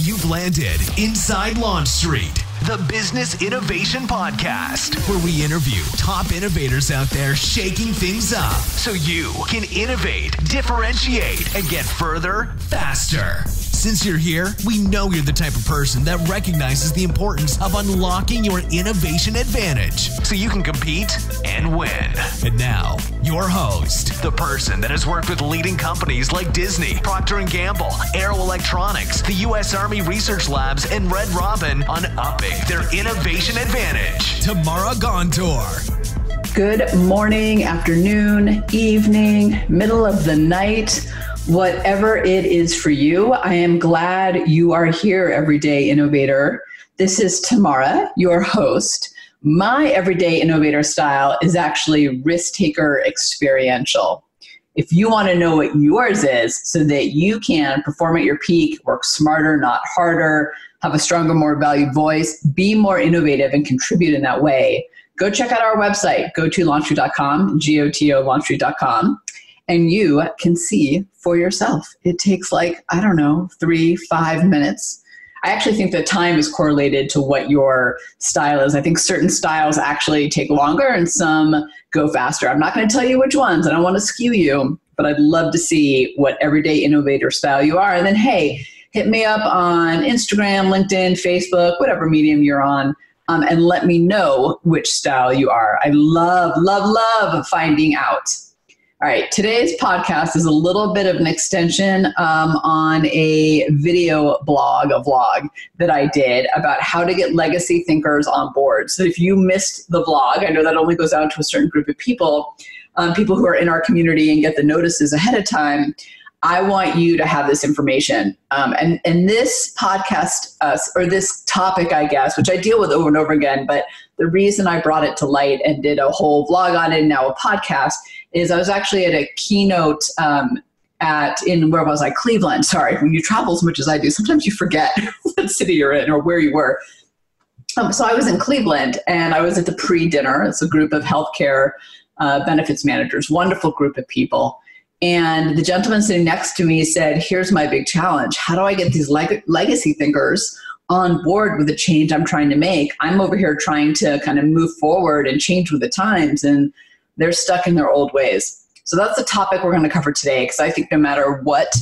You've landed inside Launch Street, the Business Innovation Podcast, where we interview top innovators out there shaking things up so you can innovate, differentiate, and get further faster. Since you're here, we know you're the type of person that recognizes the importance of unlocking your innovation advantage so you can compete and win. And now, your host, the person that has worked with leading companies like Disney, Procter & Gamble, Aero Electronics, the U.S. Army Research Labs, and Red Robin on upping their innovation advantage, Tamara Gondor. Good morning, afternoon, evening, middle of the night. Whatever it is for you, I am glad you are here, Everyday Innovator. This is Tamara, your host. My Everyday Innovator style is actually risk-taker experiential. If you want to know what yours is so that you can perform at your peak, work smarter, not harder, have a stronger, more valued voice, be more innovative, and contribute in that way, go check out our website, GoToLaunchStreet.com, GOTO LaunchStreet.com. And you can see for yourself. It takes 3-5 minutes. I actually think that time is correlated to what your style is. I think certain styles actually take longer and some go faster. I'm not going to tell you which ones. I don't want to skew you, but I'd love to see what everyday innovator style you are. And then, hey, hit me up on Instagram, LinkedIn, Facebook, whatever medium you're on, and let me know which style you are. I love finding out. All right, today's podcast is a little bit of an extension on a video vlog that I did about how to get legacy thinkers on board. So if you missed the vlog, I know that only goes out to a certain group of people, people who are in our community and get the notices ahead of time. I want you to have this information. And this podcast, or this topic, I guess, which I deal with over and over again, but the reason I brought it to light and did a whole vlog on it and now a podcast is I was actually at a keynote Cleveland. Sorry, when you travel as much as I do, sometimes you forget what city you're in or where you were. So I was in Cleveland and I was at the pre-dinner. It's a group of healthcare benefits managers, wonderful group of people. And the gentleman sitting next to me said, here's my big challenge. How do I get these legacy thinkers on board with the change I'm trying to make? I'm over here trying to kind of move forward and change with the times, and they're stuck in their old ways. So that's the topic we're going to cover today, because I think no matter what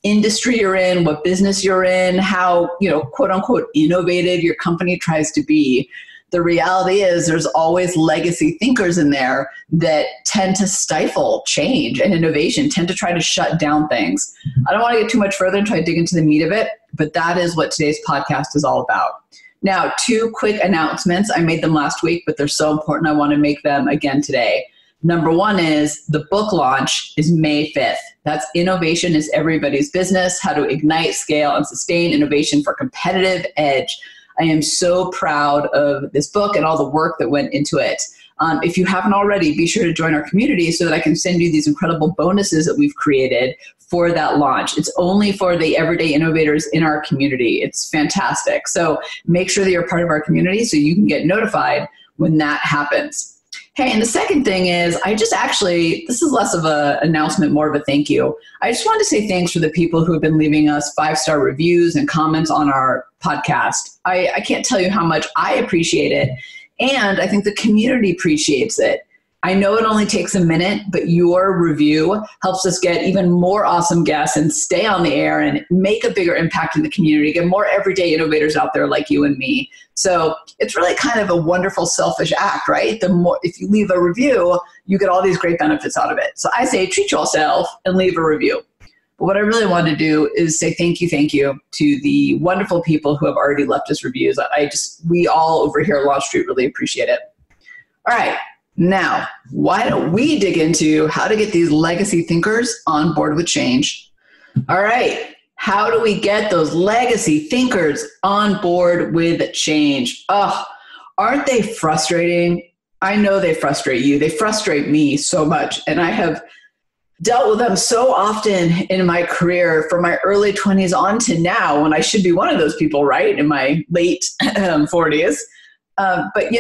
industry you're in, what business you're in, how, quote unquote, innovative your company tries to be, the reality is there's always legacy thinkers in there that tend to stifle change and innovation, tend to try to shut down things. I don't want to get too much further and try to dig into the meat of it, but that is what today's podcast is all about. Now, 2 quick announcements. I made them last week, but they're so important I want to make them again today. Number 1 is the book launch is May 5th. That's Innovation is Everybody's Business, How to Ignite, Scale, and Sustain Innovation for Competitive Edge. I am so proud of this book and all the work that went into it. If you haven't already, be sure to join our community so that I can send you these incredible bonuses that we've created for that launch. It's only for the everyday innovators in our community. It's fantastic. So make sure that you're part of our community so you can get notified when that happens. Hey, and the second thing is, this is less of an announcement, more of a thank you. I just wanted to say thanks for the people who have been leaving us 5-star reviews and comments on our podcast. I can't tell you how much I appreciate it, and I think the community appreciates it. I know it only takes a minute, but your review helps us get even more awesome guests and stay on the air and make a bigger impact in the community, get more everyday innovators out there like you and me. So it's really kind of a wonderful selfish act, right? If you leave a review, you get all these great benefits out of it. So I say treat yourself and leave a review. But what I really want to do is say thank you to the wonderful people who have already left us reviews. We all over here at Launch Street really appreciate it. All right. Now, why don't we dig into how to get these legacy thinkers on board with change? All right. How do we get those legacy thinkers on board with change? Oh, aren't they frustrating? I know they frustrate you. They frustrate me so much. And I have dealt with them so often in my career, from my early 20s on to now, when I should be one of those people, right? In my late 40s. But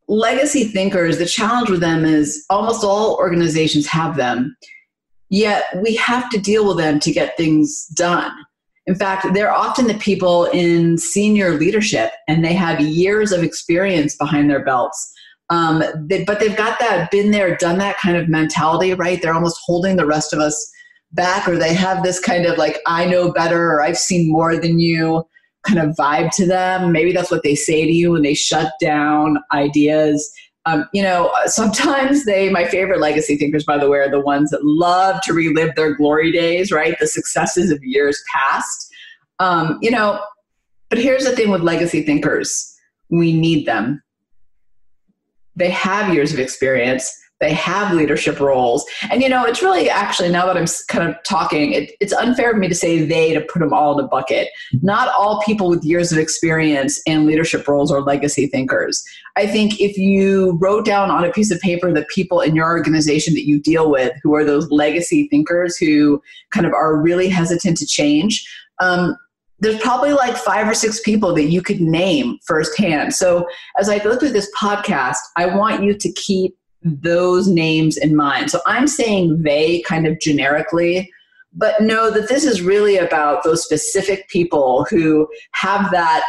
legacy thinkers, the challenge with them is almost all organizations have them, yet we have to deal with them to get things done. In fact, they're often the people in senior leadership, and they have years of experience behind their belts. But they've got that been there, done that kind of mentality, right? They're almost holding the rest of us back, or they have this kind of like, I know better, or I've seen more than you kind of vibe to them. Maybe that's what they say to you when they shut down ideas. Sometimes my favorite legacy thinkers, by the way, are the ones that love to relive their glory days, right? The successes of years past. But here's the thing with legacy thinkers. We need them. They have years of experience. They have leadership roles. And, it's really actually, now that I'm kind of talking, it's unfair for me to say they to put them all in a bucket. Not all people with years of experience and leadership roles are legacy thinkers. I think if you wrote down on a piece of paper the people in your organization that you deal with who are those legacy thinkers who kind of are really hesitant to change, there's probably like 5 or 6 people that you could name firsthand. So as I go through this podcast, I want you to keep those names in mind. So I'm saying they kind of generically, but know that this is really about those specific people who have that,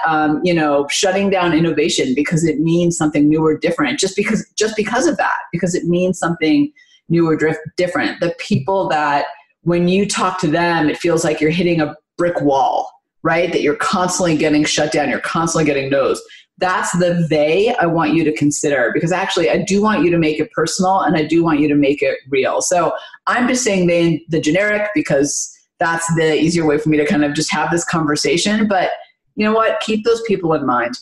shutting down innovation because it means something new or different, just because of that, because it means something new or different. The people that when you talk to them, it feels like you're hitting a brick wall, right? That you're constantly getting shut down. You're constantly getting no's. That's the they I want you to consider, because actually I do want you to make it personal and I do want you to make it real. So I'm just saying the generic because that's the easier way for me to kind of just have this conversation. But you know what? Keep those people in mind.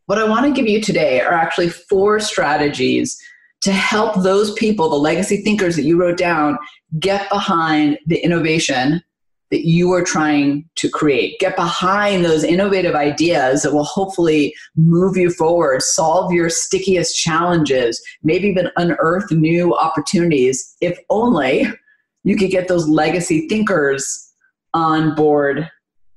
What I want to give you today are actually 4 strategies to help those people, the legacy thinkers that you wrote down, get behind the innovation that you are trying to create. Get behind those innovative ideas that will hopefully move you forward, solve your stickiest challenges, maybe even unearth new opportunities, if only you could get those legacy thinkers on board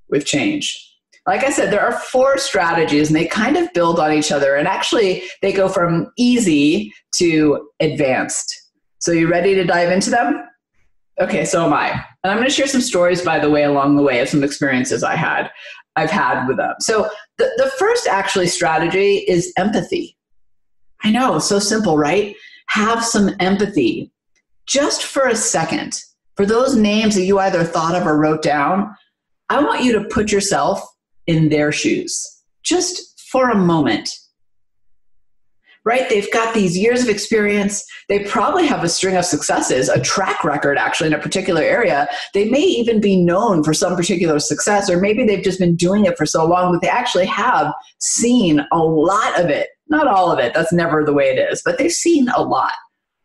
with change. Like I said, there are 4 strategies and they kind of build on each other, and actually they go from easy to advanced. So you ready to dive into them? Okay, so am I. And I'm going to share some stories, by the way, along the way of some experiences I've had with them. So the first actually strategy is empathy. I know, so simple, right? Have some empathy. Just for a second, for those names that you either thought of or wrote down, I want you to put yourself in their shoes, just for a moment. Right? They've got these years of experience. They probably have a string of successes, a track record actually in a particular area. They may even be known for some particular success, or maybe they've just been doing it for so long that they actually have seen a lot of it. Not all of it. That's never the way it is, but they've seen a lot,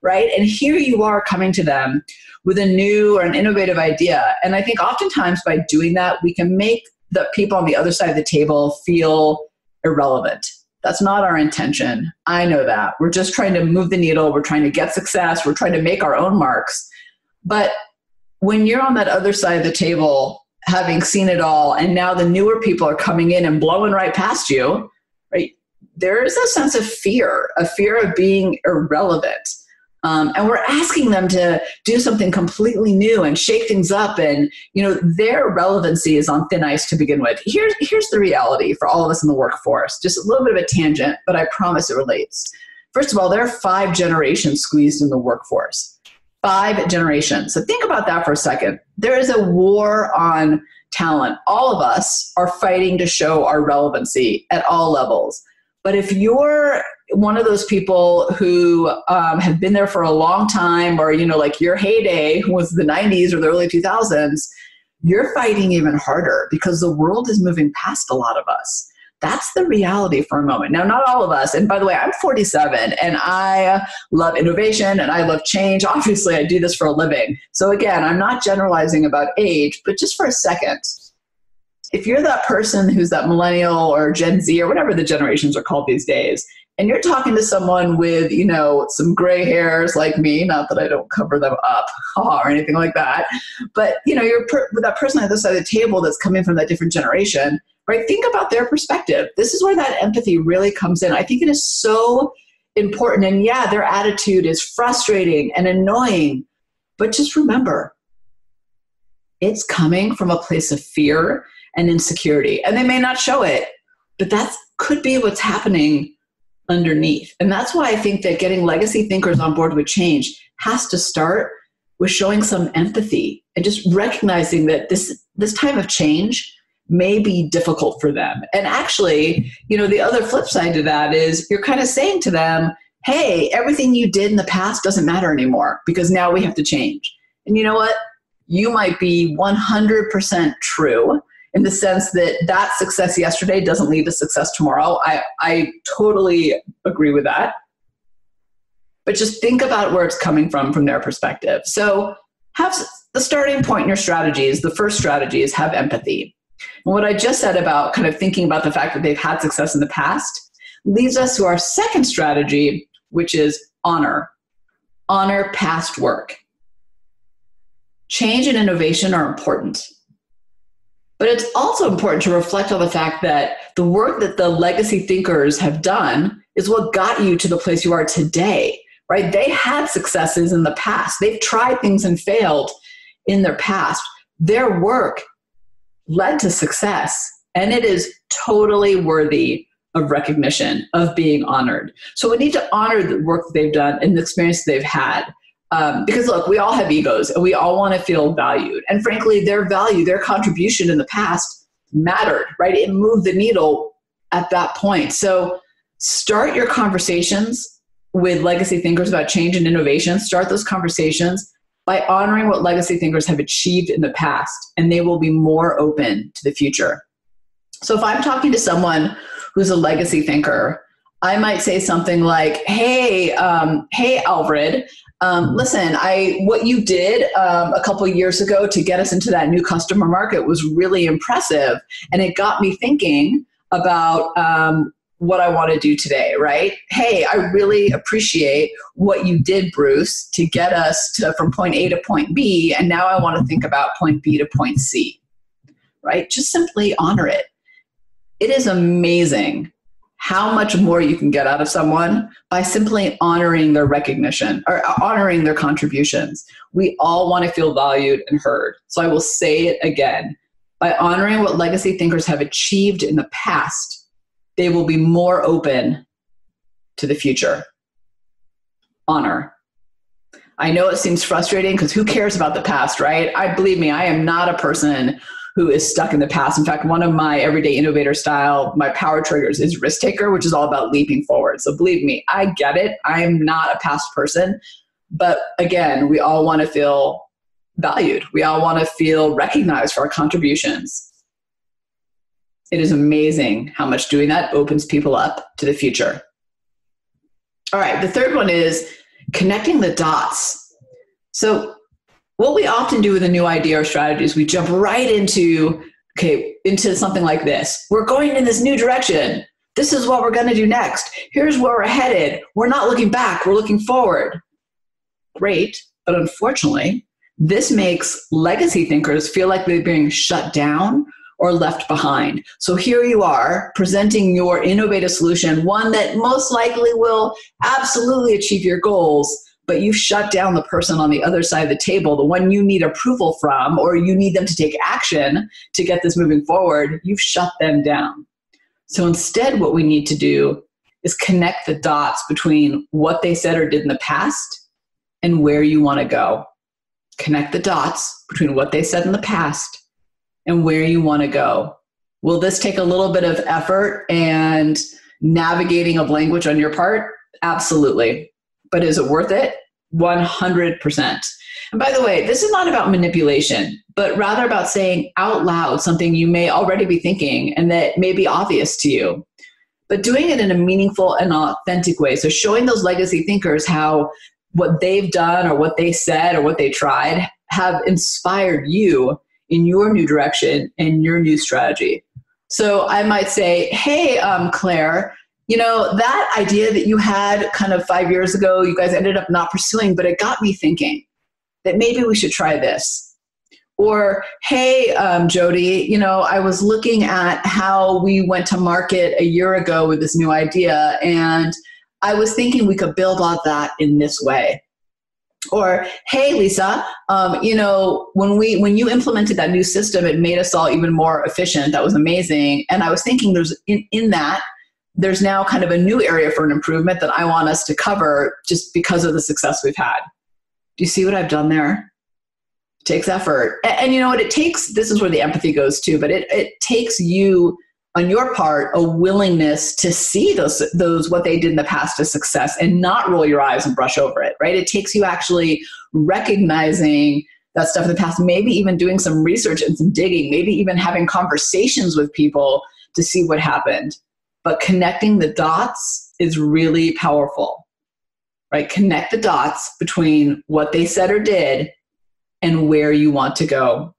right? And here you are coming to them with a new or an innovative idea. And I think oftentimes by doing that, we can make the people on the other side of the table feel irrelevant. That's not our intention. I know that. We're just trying to move the needle. We're trying to get success. We're trying to make our own marks. But when you're on that other side of the table, having seen it all, and now the newer people are coming in and blowing right past you, right? There is a sense of fear of being irrelevant. And we're asking them to do something completely new and shake things up. And, their relevancy is on thin ice to begin with. Here's the reality for all of us in the workforce. Just a little bit of a tangent, but I promise it relates. First of all, there are 5 generations squeezed in the workforce. 5 generations. So think about that for a second. There is a war on talent. All of us are fighting to show our relevancy at all levels. But if you're one of those people who have been there for a long time, or, like your heyday was the 90s or the early 2000s, you're fighting even harder because the world is moving past a lot of us. That's the reality for a moment. Now, not all of us. And by the way, I'm 47 and I love innovation and I love change. Obviously, I do this for a living. So again, I'm not generalizing about age, but just for a second, if you're that person who's that millennial or Gen Z or whatever the generations are called these days, and you're talking to someone with, some gray hairs like me, not that I don't cover them up or anything like that, but, you're with that person on the other side of the table that's coming from that different generation, right? Think about their perspective. This is where that empathy really comes in. I think it is so important. And yeah, their attitude is frustrating and annoying, but just remember, it's coming from a place of fear and insecurity. And they may not show it, but that could be what's happening underneath. And that's why I think that getting legacy thinkers on board with change has to start with showing some empathy and just recognizing that this time of change may be difficult for them. And actually, the other flip side to that is you're kind of saying to them, hey, everything you did in the past doesn't matter anymore because now we have to change. And you know what? You might be 100% true in the sense that success yesterday doesn't lead to success tomorrow. I totally agree with that. But just think about where it's coming from their perspective. So have the starting point in your strategies. The first strategy is have empathy. And what I just said about kind of thinking about the fact that they've had success in the past leads us to our second strategy, which is honor. Honor past work. Change and innovation are important. But it's also important to reflect on the fact that the work that the legacy thinkers have done is what got you to the place you are today, right? They had successes in the past. They've tried things and failed in their past. Their work led to success, and it is totally worthy of recognition, of being honored. So we need to honor the work that they've done and the experience they've had. Because look, we all have egos and we all want to feel valued. And frankly, their value, their contribution in the past mattered, right? It moved the needle at that point. So start your conversations with legacy thinkers about change and innovation. Start those conversations by honoring what legacy thinkers have achieved in the past, and they will be more open to the future. So if I'm talking to someone who's a legacy thinker, I might say something like, hey, Alfred, listen, what you did a couple of years ago to get us into that new customer market was really impressive. And it got me thinking about what I want to do today, right? Hey, I really appreciate what you did, Bruce, to get us from point A to point B. And now I want to think about point B to point C, right? Just simply honor it. It is amazing how much more you can get out of someone by simply honoring their recognition or honoring their contributions. We all want to feel valued and heard. So I will say it again. By honoring what legacy thinkers have achieved in the past, they will be more open to the future. Honor. I know it seems frustrating because who cares about the past, right? Believe me, I am not a person who is stuck in the past. In fact, one of my everyday innovator style, my power triggers is risk taker, which is all about leaping forward. So believe me, I get it. I'm not a past person. But again, we all want to feel valued. We all want to feel recognized for our contributions. It is amazing how much doing that opens people up to the future. All right, the third one is connecting the dots. So what we often do with a new idea or strategy is we jump right into something like this. We're going in this new direction. This is what we're going to do next. Here's where we're headed. We're not looking back. We're looking forward. Great. But unfortunately, this makes legacy thinkers feel like they're being shut down or left behind. So here you are presenting your innovative solution, one that most likely will absolutely achieve your goals, but you shut down the person on the other side of the table, the one you need approval from, or you need them to take action to get this moving forward. You've shut them down. So instead, what we need to do is connect the dots between what they said or did in the past and where you want to go. Connect the dots between what they said in the past and where you want to go. Will this take a little bit of effort and navigating of language on your part? Absolutely. But is it worth it? 100%. And by the way, this is not about manipulation, but rather about saying out loud something you may already be thinking and that may be obvious to you, but doing it in a meaningful and authentic way. So showing those legacy thinkers how what they've done or what they said or what they tried have inspired you in your new direction and your new strategy. So I might say, hey, Claire, that idea that you had kind of 5 years ago, you guys ended up not pursuing, but it got me thinking that maybe we should try this. Or, hey, Jody, I was looking at how we went to market a year ago with this new idea, and I was thinking we could build on that in this way. Or, hey, Lisa, when you implemented that new system, it made us all even more efficient. That was amazing. And I was thinking there's now kind of a new area for an improvement that I want us to cover just because of the success we've had. Do you see what I've done there? It takes effort. And you know what it takes? This is where the empathy goes too, but it takes you on your part, a willingness to see those what they did in the past as success and not roll your eyes and brush over it, right? It takes you actually recognizing that stuff in the past, maybe even doing some research and some digging, maybe even having conversations with people to see what happened. But connecting the dots is really powerful, right? Connect the dots between what they said or did and where you want to go.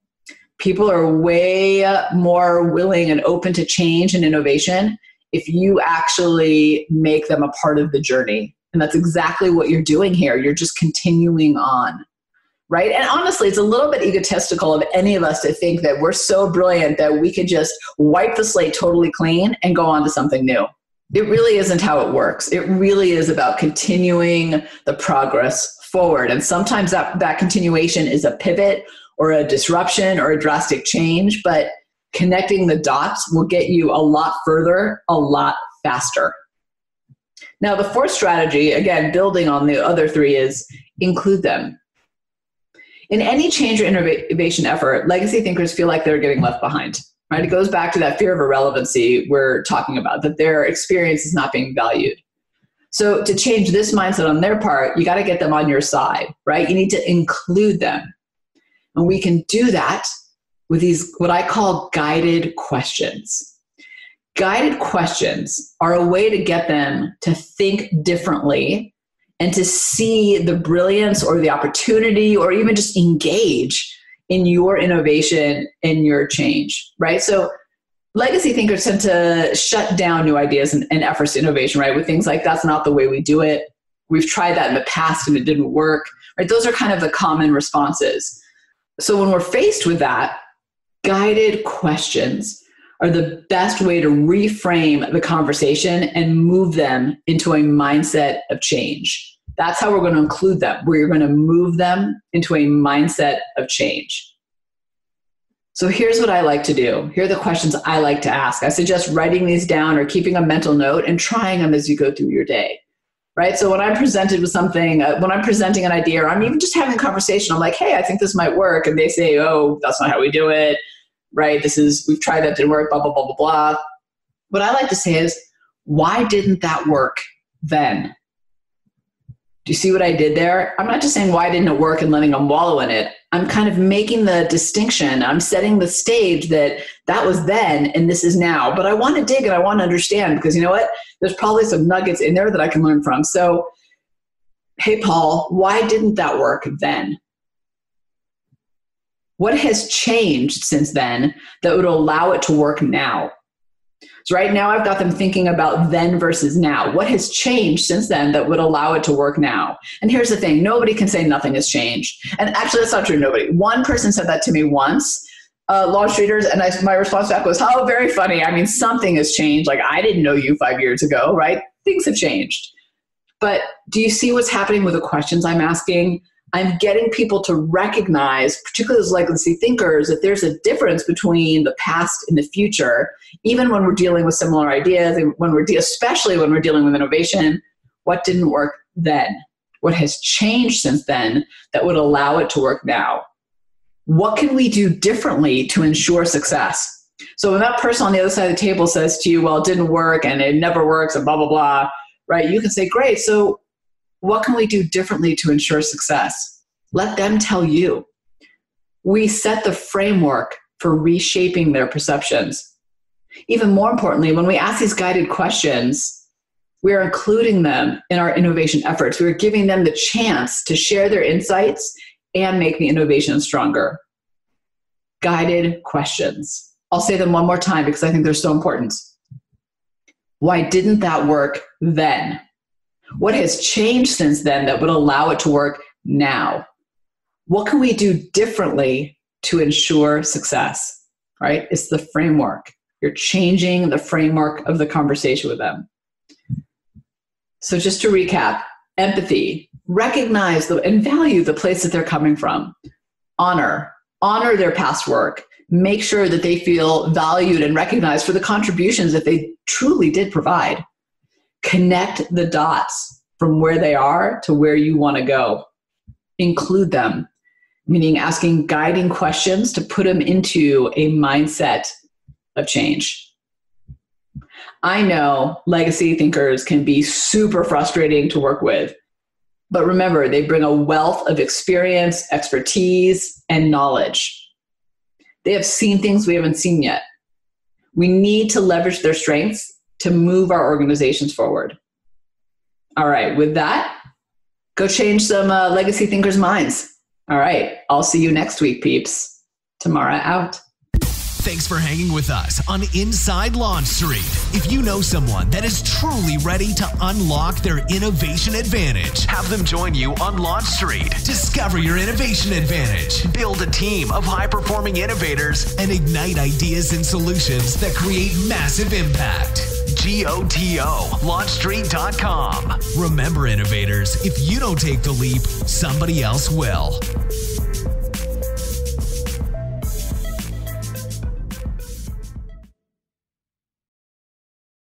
People are way more willing and open to change and innovation if you actually make them a part of the journey. And that's exactly what you're doing here. You're just continuing on, right? And honestly, it's a little bit egotistical of any of us to think that we're so brilliant that we could just wipe the slate totally clean and go on to something new. It really isn't how it works. It really is about continuing the progress forward. And sometimes that continuation is a pivot or a disruption or a drastic change, but connecting the dots will get you a lot further, a lot faster. Now, the fourth strategy, again, building on the other three, is include them. In any change or innovation effort, legacy thinkers feel like they're getting left behind, right? It goes back to that fear of irrelevancy we're talking about, that their experience is not being valued. So to change this mindset on their part, you got to get them on your side, right? You need to include them. And we can do that with these, what I call guided questions. Guided questions are a way to get them to think differently and to see the brilliance or the opportunity or even just engage in your innovation and your change, right? So legacy thinkers tend to shut down new ideas and efforts to innovation, right? With things like, that's not the way we do it. We've tried that in the past and it didn't work, right? Those are kind of the common responses. So when we're faced with that, guided questions are the best way to reframe the conversation and move them into a mindset of change. That's how we're going to include them. We're going to move them into a mindset of change. So here's what I like to do. Here are the questions I like to ask. I suggest writing these down or keeping a mental note and trying them as you go through your day. Right? So when I'm presented with something, when I'm presenting an idea, or I'm even just having a conversation, I'm like, hey, I think this might work. And they say, oh, that's not how we do it. Right? We've tried that, didn't work, blah, blah, blah, blah, blah. What I like to say is, why didn't that work then? Do you see what I did there? I'm not just saying why didn't it work and letting them wallow in it. I'm kind of making the distinction. I'm setting the stage that was then and this is now. But I want to dig and I want to understand, because you know what? There's probably some nuggets in there that I can learn from. So, hey, Paul, why didn't that work then? What has changed since then that would allow it to work now? So right now I've got them thinking about then versus now. What has changed since then that would allow it to work now? And here's the thing. Nobody can say nothing has changed. And actually, that's not true. Nobody. One person said that to me once, Law Streeters, and my response back was, oh, very funny. I mean, something has changed. Like, I didn't know you 5 years ago, right? Things have changed. But do you see what's happening with the questions I'm asking? I'm getting people to recognize, particularly as legacy thinkers, that there's a difference between the past and the future, even when we're dealing with similar ideas, and especially when we're dealing with innovation. What didn't work then? What has changed since then that would allow it to work now? What can we do differently to ensure success? So when that person on the other side of the table says to you, well, it didn't work and it never works and blah, blah, blah, right? You can say, great, so what can we do differently to ensure success? Let them tell you. We set the framework for reshaping their perceptions. Even more importantly, when we ask these guided questions, we are including them in our innovation efforts. We are giving them the chance to share their insights and make the innovation stronger. Guided questions. I'll say them one more time because I think they're so important. Why didn't that work then? What has changed since then that would allow it to work now? What can we do differently to ensure success? Right? It's the framework. You're changing the framework of the conversation with them. So just to recap, empathy, recognize and value the place that they're coming from, honor their past work, make sure that they feel valued and recognized for the contributions that they truly did provide. Connect the dots from where they are to where you want to go. Include them, meaning asking guiding questions to put them into a mindset of change. I know legacy thinkers can be super frustrating to work with, but remember, they bring a wealth of experience, expertise, and knowledge. They have seen things we haven't seen yet. We need to leverage their strengths to move our organizations forward. All right, with that, go change some legacy thinkers' minds. All right, I'll see you next week, peeps. Tamara out. Thanks for hanging with us on Inside Launch Street. If you know someone that is truly ready to unlock their innovation advantage, have them join you on Launch Street. Discover your innovation advantage. Build a team of high-performing innovators and ignite ideas and solutions that create massive impact. GOTO, launchstreet.com. Remember, innovators, if you don't take the leap, somebody else will.